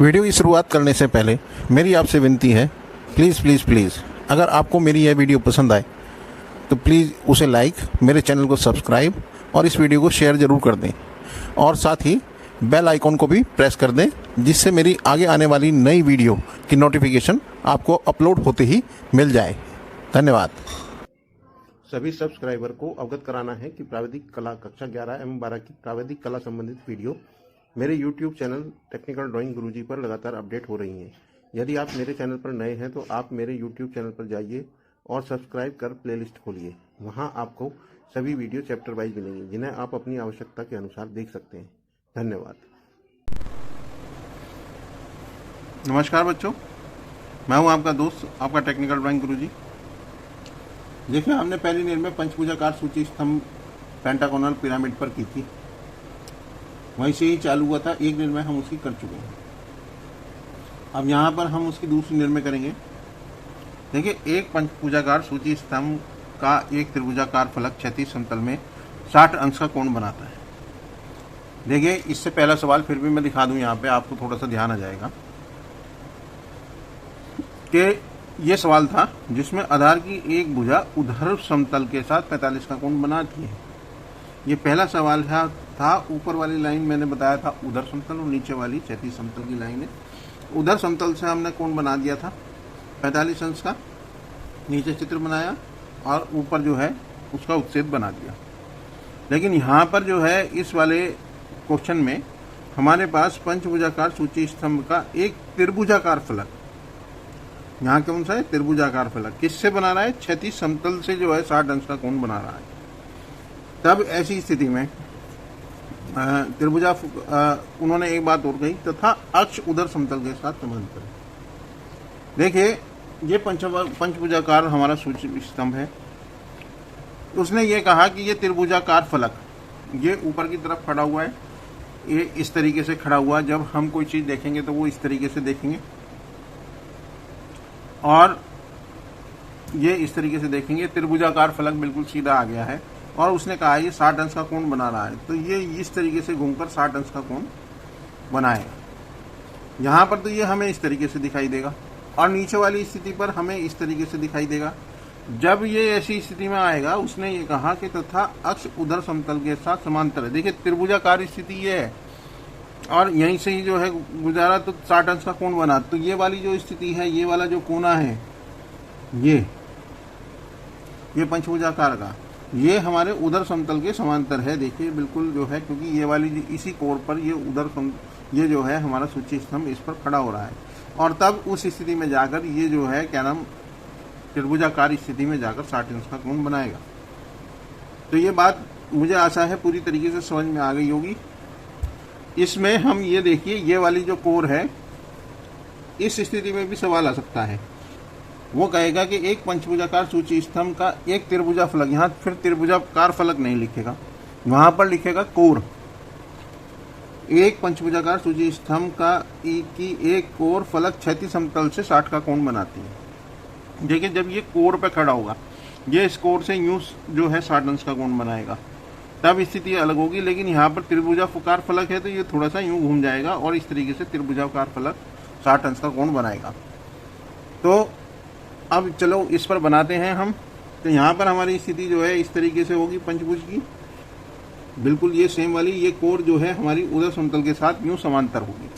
Video की शुरुआत करने से पहले मेरी आपसे विनती है, प्लीज़ अगर आपको मेरी यह वीडियो पसंद आए तो प्लीज़ उसे लाइक, मेरे चैनल को सब्सक्राइब और इस वीडियो को शेयर ज़रूर कर दें और साथ ही बेल आइकॉन को भी प्रेस कर दें, जिससे मेरी आगे आने वाली नई वीडियो की नोटिफिकेशन आपको अपलोड होते ही मिल जाए। धन्यवाद। सभी सब्सक्राइबर को अवगत कराना है कि प्राविधिक कला कक्षा 11 एवं 12 की प्राविधिक कला संबंधित वीडियो मेरे YouTube चैनल टेक्निकल ड्राइंग गुरुजी पर लगातार अपडेट हो रही हैं। यदि आप मेरे चैनल पर नए हैं तो आप मेरे YouTube चैनल पर जाइए और सब्सक्राइब कर प्लेलिस्ट खोलिए। वहां आपको सभी वीडियो चैप्टर वाइज मिलेंगी, जिन्हें आप अपनी आवश्यकता के अनुसार देख सकते हैं। धन्यवाद। नमस्कार बच्चों, मैं हूं आपका दोस्त, आपका टेक्निकल ड्राइंग गुरुजी। देखिए, हमने पहली नील में पंचभुजाकार सूची स्तंभ पेंटागोनल पिरामिड पर की थी। वहीं से ही चालू हुआ था। एक नील में हम उसकी कर चुके हैं। अब यहाँ पर हम उसकी दूसरी नील में करेंगे। देखिए, एक पंचभुजाकार सूची स्तंभ का एक त्रिभुजाकार फलक क्षैतिज समतल में 60 अंश का कोण बनाता है। देखिए, इससे पहला सवाल फिर भी मैं दिखा दूं, यहाँ पे आपको थोड़ा सा ध्यान आ जाएगा कि ये सवाल था जिसमें आधार की एक भुजा ऊर्ध्व समतल के साथ 45 का कोण बनाती है। ये पहला सवाल था। ऊपर वाली लाइन मैंने बताया था ऊर्ध्व समतल और नीचे वाली क्षैतिज समतल की लाइन है। ऊर्ध्व समतल से हमने कोण बना दिया था 45 अंश का, नीचे चित्र बनाया और ऊपर जो है उसका उच्छेद बना दिया। लेकिन यहाँ पर जो है इस वाले क्वेश्चन में हमारे पास पंचभुजाकार सूची स्तंभ का एक त्रिभुजाकार फलक, यहाँ कौन सा है? त्रिभुजाकार फलक। किससे बना रहा है? क्षैतिज समतल से जो है 60 अंश का कोण बना रहा है। तब ऐसी स्थिति में त्रिभुजा उन्होंने एक बात और कही, तथा अक्ष ऊर्ध्व समतल के साथ समांतर। देखिए, ये पंचभुजाकार हमारा सूची स्तंभ है। उसने ये कहा कि ये त्रिभुजाकार फलक ये ऊपर की तरफ खड़ा हुआ है, ये इस तरीके से खड़ा हुआ। जब हम कोई चीज देखेंगे तो वो इस तरीके से देखेंगे और ये इस तरीके से देखेंगे। त्रिभुजाकार फलक बिल्कुल सीधा आ गया है और उसने कहा ये 60 अंश का कोण बना रहा है, तो ये इस तरीके से घूमकर 60 अंश का कोण बनाएगा। यहाँ पर तो ये हमें इस तरीके से दिखाई देगा और नीचे वाली स्थिति पर हमें इस तरीके से दिखाई देगा। जब ये ऐसी स्थिति में आएगा, उसने ये कहा कि तथा अक्ष ऊर्ध्व समतल के साथ समांतर है। देखिए, त्रिभुजाकार स्थिति ये है और यहीं से ही जो है गुजारा तो 60 अंश का कोण बना। तो ये वाली जो स्थिति है, ये वाला जो कोना है, ये पंचभुजाकार का, ये हमारे ऊर्ध्व समतल के समांतर है। देखिए, बिल्कुल जो है, क्योंकि ये वाली इसी कोण पर ये जो है हमारा सूची स्तंभ इस पर खड़ा हो रहा है। और तब उस स्थिति में जाकर ये जो है क्या नाम, त्रिभुजाकार स्थिति में जाकर 60 अंश का कोण बनाएगा। तो ये बात मुझे आशा है पूरी तरीके से समझ में आ गई होगी। इसमें हम ये देखिए, ये वाली जो कोर है, इस स्थिति में भी सवाल आ सकता है। वो कहेगा कि एक पंचभुजाकार सूची स्तंभ का एक त्रिभुजा फलक, यहाँ फिर त्रिभुजाकार फलक नहीं लिखेगा, वहां पर लिखेगा कोर। एक पंचभुजाकार सूची स्तंभ का की एक कोर फलक क्षैतिज समतल से 60 का कोण बनाती है। देखिए, जब ये कोर पे खड़ा होगा, ये इस कोर से यूं जो है 60 अंश का कोण बनाएगा, तब स्थिति अलग होगी। लेकिन यहाँ पर त्रिभुजाकार फलक है तो ये थोड़ा सा यूं घूम जाएगा और इस तरीके से त्रिभुजाकार फलक 60 अंश का कोण बनाएगा। तो अब चलो इस पर बनाते हैं हम। तो यहाँ पर हमारी स्थिति जो है इस तरीके से होगी पंचभुज की, बिल्कुल ये सेम वाली। ये कोर जो है हमारी ऊर्ध्व समतल के साथ यूं समांतर होगी।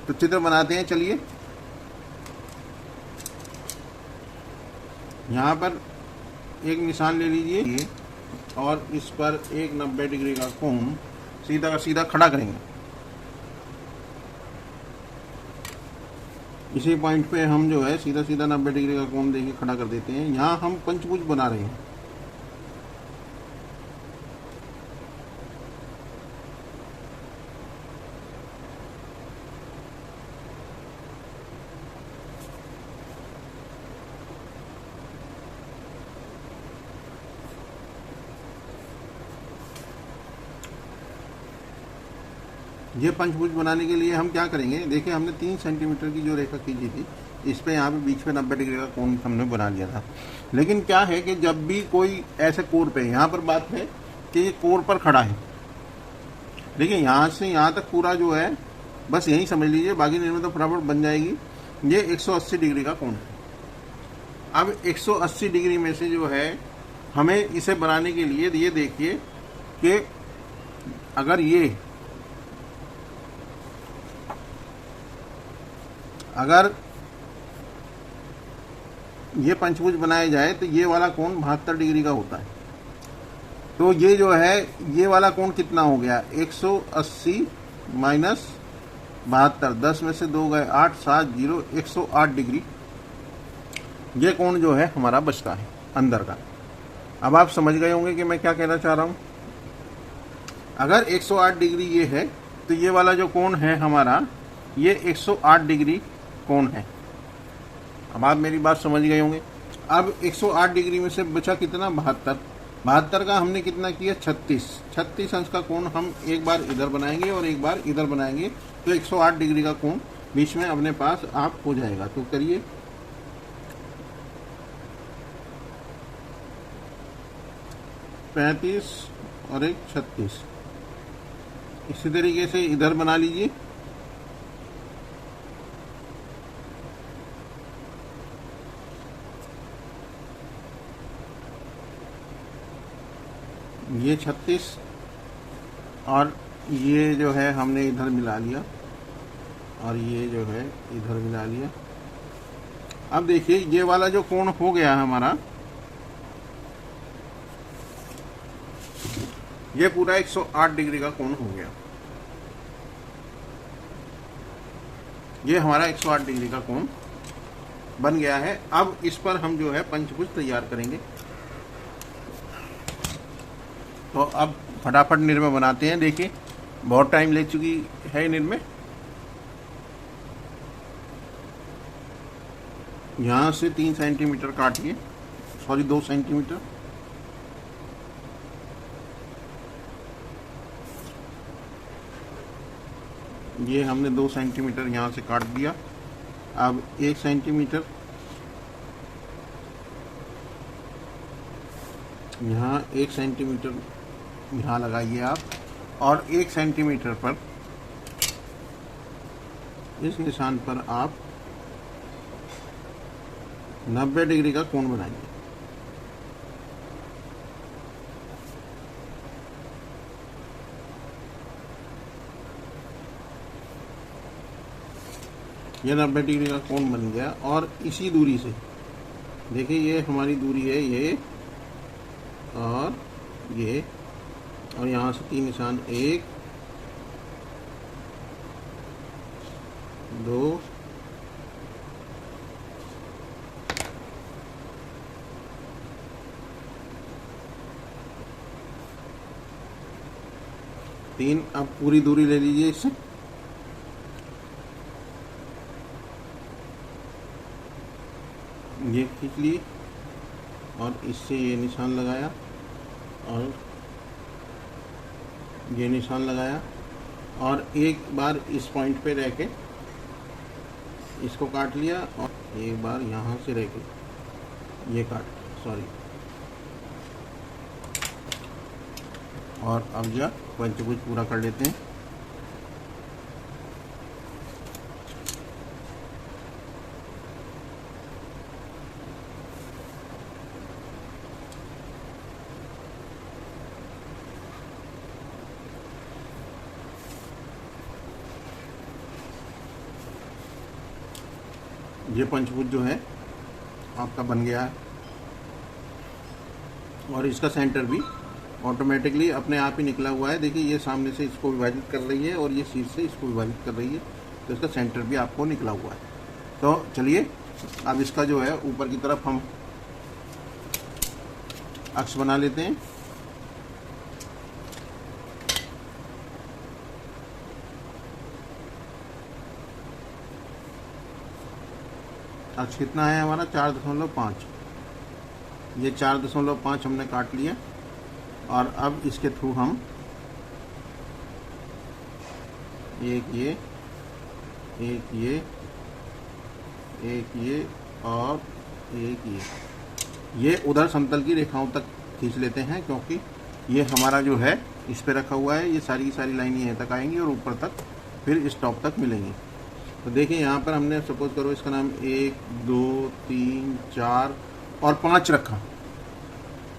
तो चित्र बनाते हैं, चलिए। यहाँ पर एक निशान ले लीजिए और इस पर एक 90 डिग्री का कोण सीधा का सीधा खड़ा करेंगे। इसी पॉइंट पे हम जो है सीधा 90 डिग्री का कोण देके खड़ा कर देते हैं। यहाँ हम पंचभुज बना रहे हैं। ये पंचभुज बनाने के लिए हम क्या करेंगे? देखिए, हमने 3 सेंटीमीटर की जो रेखा खींची थी, इस पे यहाँ पे बीच में 90 डिग्री का कोण हमने बना लिया था। लेकिन क्या है कि जब भी कोई ऐसे कोर पे, यहाँ पर बात है, कि ये कोर पर खड़ा है। देखिए यहाँ से यहाँ तक पूरा जो है बस यही समझ लीजिए, बाकी निर्णय तो फटाफट बन जाएगी। ये 180 डिग्री का कोण है। अब 180 डिग्री में से जो है हमें इसे बनाने के लिए ये देखिए कि अगर ये पंचभुज बनाया जाए तो ये वाला कोण 72 डिग्री का होता है। तो ये जो है ये वाला कोण कितना हो गया, 180 माइनस 72, 10 में से 2 गए 8, 7 0, 108 डिग्री ये कोण जो है हमारा बचता है अंदर का। अब आप समझ गए होंगे कि मैं क्या कहना चाह रहा हूं। अगर 108 डिग्री ये है तो ये वाला जो कोण है हमारा ये 108 डिग्री कोण है। अब आप मेरी बात समझ गए होंगे। अब 108 डिग्री में से बचा कितना, 72 का हमने कितना किया, 36 अंश का कोण हम एक बार इधर बनाएंगे और एक बार इधर बनाएंगे तो 108 डिग्री का कोण बीच में अपने पास आप हो जाएगा। तो करिए, पैंतीस और एक 36। इसी तरीके से इधर बना लीजिए। ये 36 और ये जो है हमने इधर मिला लिया और ये जो है इधर मिला लिया। अब देखिए ये वाला जो कोण हो गया हमारा, ये पूरा 108 डिग्री का कोण हो गया। ये हमारा 108 डिग्री का कोण बन गया है। अब इस पर हम जो है पंचभुज तैयार करेंगे। तो अब फटाफट निर्णय बनाते हैं। देखिए बहुत टाइम ले चुकी है निर्णय। यहाँ से 3 सेंटीमीटर काटिए, सॉरी 2 सेंटीमीटर। ये हमने 2 सेंटीमीटर यहाँ से काट दिया। अब 1 सेंटीमीटर यहाँ, 1 सेंटीमीटर यहाँ लगाइए आप, और 1 सेंटीमीटर पर इस निशान पर आप 90 डिग्री का कोण बनाइए। यह 90 डिग्री का कोण बन गया। और इसी दूरी से देखिए, ये हमारी दूरी है, ये और ये, और यहाँ से 3 निशान, 1 2 3। अब पूरी दूरी ले लीजिए इससे। ये खींच ली और इससे ये निशान लगाया और ये निशान लगाया, और एक बार इस पॉइंट पे रह के इसको काट लिया, और एक बार यहाँ से रह के ये काट, सॉरी। और अब जा पंचभुज पूरा कर लेते हैं। ये पंचभुज जो है आपका बन गया है, और इसका सेंटर भी ऑटोमेटिकली अपने आप ही निकला हुआ है। देखिए ये सामने से इसको विभाजित कर रही है और ये शीर्ष से इसको विभाजित कर रही है, तो इसका सेंटर भी आपको निकला हुआ है। तो चलिए अब इसका जो है ऊपर की तरफ हम अक्ष बना लेते हैं। अक्ष कितना है हमारा, 4.5। ये 4.5 हमने काट लिया, और अब इसके थ्रू हम एक ये और एक ये उधर समतल की रेखाओं तक खींच लेते हैं, क्योंकि ये हमारा जो है इस पे रखा हुआ है। ये सारी की सारी लाइनें यहाँ तक आएंगी और ऊपर तक फिर इस टॉप तक मिलेंगे। तो देखिए यहाँ पर हमने सपोज करो इसका नाम 1 2 3 4 और 5 रखा।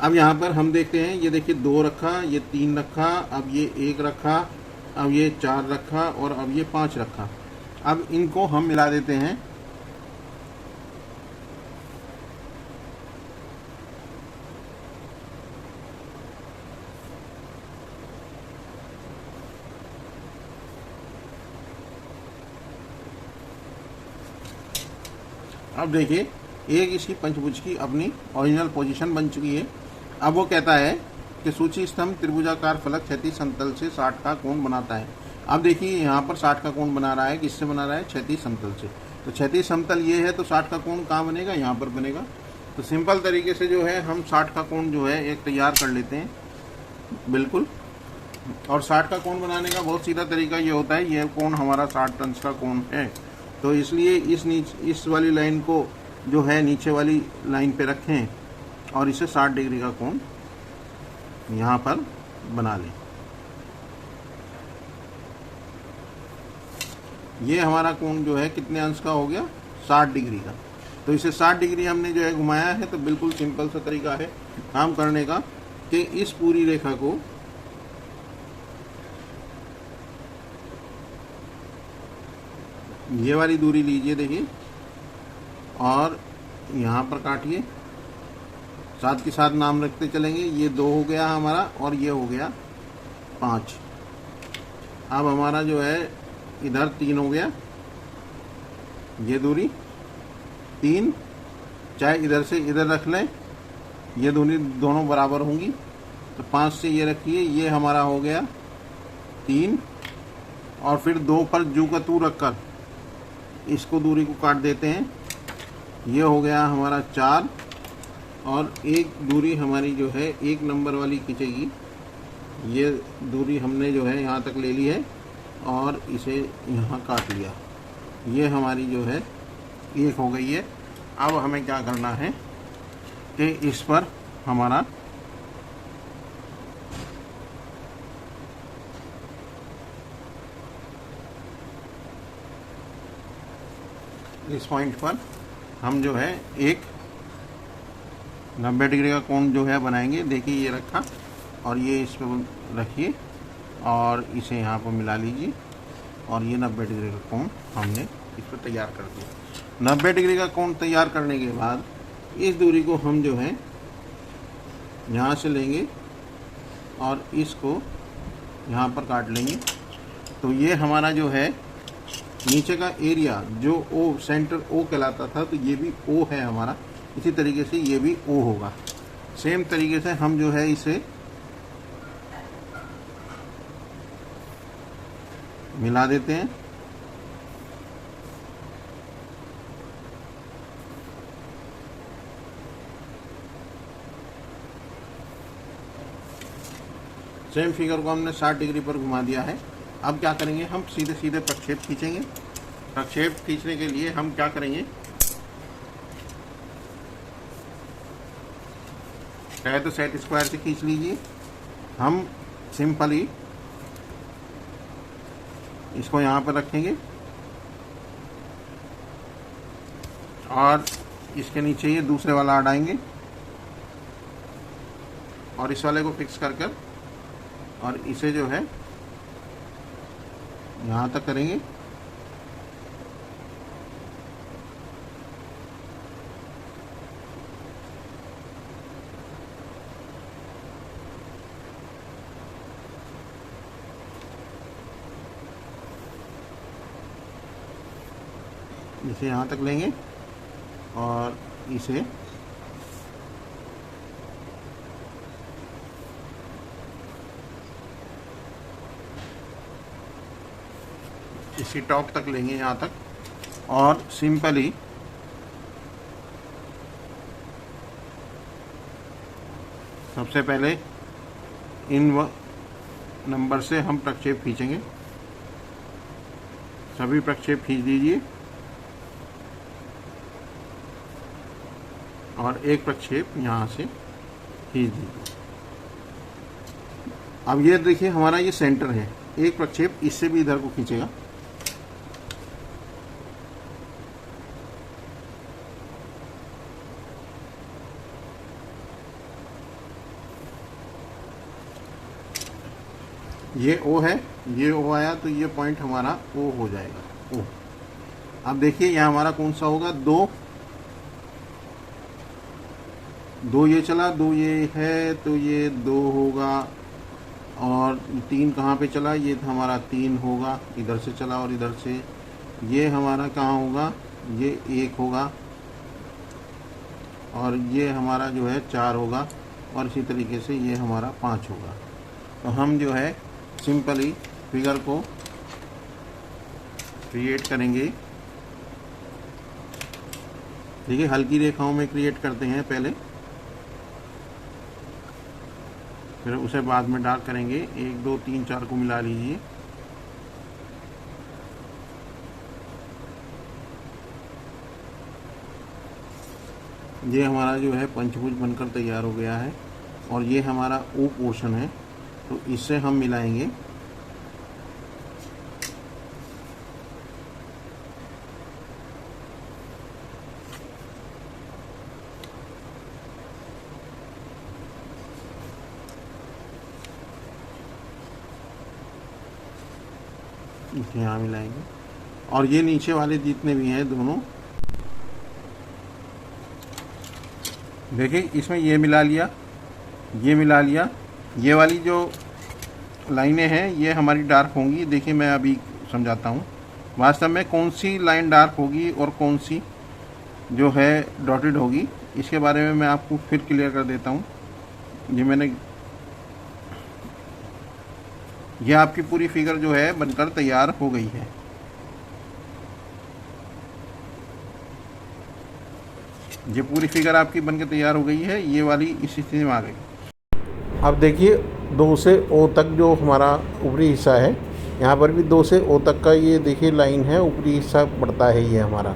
अब यहाँ पर हम देखते हैं, ये देखिए 2 रखा, ये 3 रखा, अब ये 1 रखा, अब ये 4 रखा और अब ये 5 रखा। अब इनको हम मिला देते हैं। अब देखिए एक इसकी पंचभुज की अपनी ओरिजिनल पोजीशन बन चुकी है। अब वो कहता है कि सूची स्तंभ त्रिभुजाकार फलक क्षैतिज समतल से 60 का कोण बनाता है। अब देखिए यहाँ पर 60 का कोण बना रहा है, किससे बना रहा है? क्षैतिज समतल से। तो क्षैतिज समतल ये है, तो 60 का कोण कहाँ बनेगा? यहाँ पर बनेगा। तो सिंपल तरीके से जो है हम 60 का कोण जो है एक तैयार कर लेते हैं बिल्कुल। और 60 का कोण बनाने का बहुत सीधा तरीका ये होता है, ये कोण हमारा 60 अंश का कोण है, तो इसलिए इस वाली लाइन को जो है नीचे वाली लाइन पे रखें और इसे 60 डिग्री का कोण यहाँ पर बना लें। ये हमारा कोण जो है कितने अंश का हो गया? 60 डिग्री का। तो इसे 60 डिग्री हमने जो है घुमाया है। तो बिल्कुल सिंपल सा तरीका है काम करने का कि इस पूरी रेखा को ये वाली दूरी लीजिए, देखिए, और यहाँ पर काटिए, साथ के साथ नाम रखते चलेंगे। ये 2 हो गया हमारा और ये हो गया 5। अब हमारा जो है इधर 3 हो गया, ये दूरी 3, चाहे इधर से इधर रख लें, ये दूरी दोनों बराबर होंगी। तो 5 से ये रखिए, ये हमारा हो गया 3, और फिर 2 पर जू का तू रखकर इसको दूरी को काट देते हैं। ये हो गया हमारा 4, और एक दूरी हमारी जो है 1 नंबर वाली खींचेगी। ये दूरी हमने जो है यहाँ तक ले ली है और इसे यहाँ काट लिया। ये हमारी जो है 1 हो गई है। अब हमें क्या करना है कि इस पर हमारा इस पॉइंट पर हम जो है एक 90 डिग्री का कोण जो है बनाएंगे। देखिए ये रखा और ये इस पर रखिए और इसे यहाँ पर मिला लीजिए, और ये 90 डिग्री का कोण हमने इस पर तैयार कर दिया। 90 डिग्री का कोण तैयार करने के बाद इस दूरी को हम जो है यहाँ से लेंगे और इसको यहाँ पर काट लेंगे। तो ये हमारा जो है नीचे का एरिया जो ओ सेंटर ओ कहलाता था, तो ये भी ओ है हमारा। इसी तरीके से ये भी ओ होगा। सेम तरीके से हम जो है इसे मिला देते हैं। सेम फिगर को हमने 60 डिग्री पर घुमा दिया है। अब क्या करेंगे? हम सीधे सीधे प्रक्षेप खींचेंगे। प्रक्षेप खींचने के लिए हम क्या करेंगे? चाहे तो सेट स्क्वायर से खींच लीजिए। हम सिंपली इसको यहाँ पर रखेंगे और इसके नीचे ये दूसरे वाला हटाएंगे और इस वाले को फिक्स कर कर और इसे जो है यहाँ तक करेंगे। इसे यहाँ तक लेंगे और इसे इसी टॉप तक लेंगे यहाँ तक और सिंपली सबसे पहले इन नंबर से हम प्रक्षेप खींचेंगे। सभी प्रक्षेप खींच दीजिए और एक प्रक्षेप यहाँ से खींच दीजिए। अब ये देखिए हमारा ये सेंटर है। एक प्रक्षेप इससे भी इधर को खींचेगा ये ओ है, ये ओ आया तो ये पॉइंट हमारा ओ हो जाएगा, ओ। अब देखिए यहाँ हमारा कौन सा होगा, 2 ये चला, 2 ये है तो ये 2 होगा, और 3 कहाँ पे चला, ये हमारा 3 होगा, इधर से चला और इधर से ये हमारा कहाँ होगा, ये 1 होगा, और ये हमारा जो है 4 होगा, और इसी तरीके से ये हमारा 5 होगा। तो हम जो है सिंपली फिगर को क्रिएट करेंगे। देखिए हल्की रेखाओं में क्रिएट करते हैं पहले, फिर उसे बाद में डार्क करेंगे। 1 2 3 4 को मिला लीजिए। ये हमारा जो है पंचभुज बनकर तैयार हो गया है, और ये हमारा ओ पोर्शन है, तो इससे हम मिलाएंगे। यहाँ मिलाएंगे, और ये नीचे वाले जितने भी हैं दोनों, देखिए इसमें ये मिला लिया, ये मिला लिया। ये वाली जो लाइनें हैं ये हमारी डार्क होंगी। देखिए मैं अभी समझाता हूँ वास्तव में कौन सी लाइन डार्क होगी और कौन सी जो है डॉटेड होगी, इसके बारे में मैं आपको फिर क्लियर कर देता हूँ। ये आपकी पूरी फिगर जो है बनकर तैयार हो गई है। ये पूरी फिगर आपकी बनकर तैयार हो गई है, ये वाली इस स्थिति में आ गई। अब देखिए 2 से ओ तक जो हमारा ऊपरी हिस्सा है, यहाँ पर भी 2 से ओ तक का ये देखिए लाइन है, ऊपरी हिस्सा बढ़ता है ये हमारा,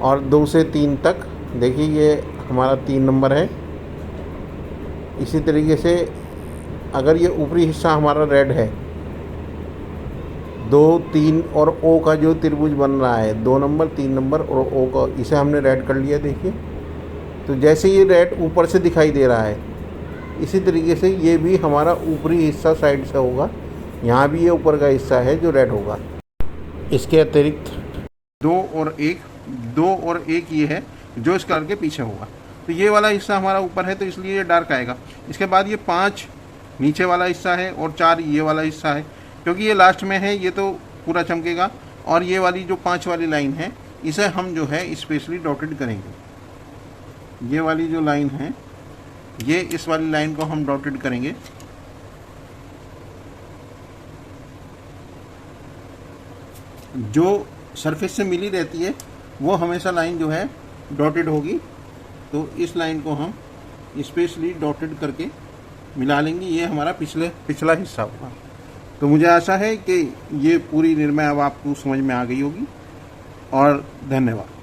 और 2 से 3 तक देखिए ये हमारा 3 नंबर है। इसी तरीके से अगर ये ऊपरी हिस्सा हमारा रेड है, 2 3 और ओ का जो त्रिभुज बन रहा है, 2 नंबर 3 नंबर और ओ का, इसे हमने रेड कर लिया। देखिए तो जैसे ये रेड ऊपर से दिखाई दे रहा है, इसी तरीके से ये भी हमारा ऊपरी हिस्सा साइड से होगा। यहाँ भी ये ऊपर का हिस्सा है जो रेड होगा। इसके अतिरिक्त 2 और 1 ये है जो इस कलर के पीछे होगा। तो ये वाला हिस्सा हमारा ऊपर है तो इसलिए ये डार्क आएगा। इसके बाद ये 5 नीचे वाला हिस्सा है और 4 ये वाला हिस्सा है, क्योंकि ये लास्ट में है ये तो पूरा चमकेगा। और ये वाली जो 5 वाली लाइन है इसे हम जो है स्पेशली डॉटेड करेंगे। ये वाली जो लाइन है, ये इस वाली लाइन को हम डॉटेड करेंगे। जो सरफेस से मिली रहती है वो हमेशा लाइन जो है डॉटेड होगी, तो इस लाइन को हम स्पेशली डॉटेड करके मिला लेंगे। ये हमारा पिछला हिस्सा होगा। तो मुझे आशा है कि ये पूरी निर्णय अब आपको समझ में आ गई होगी, और धन्यवाद।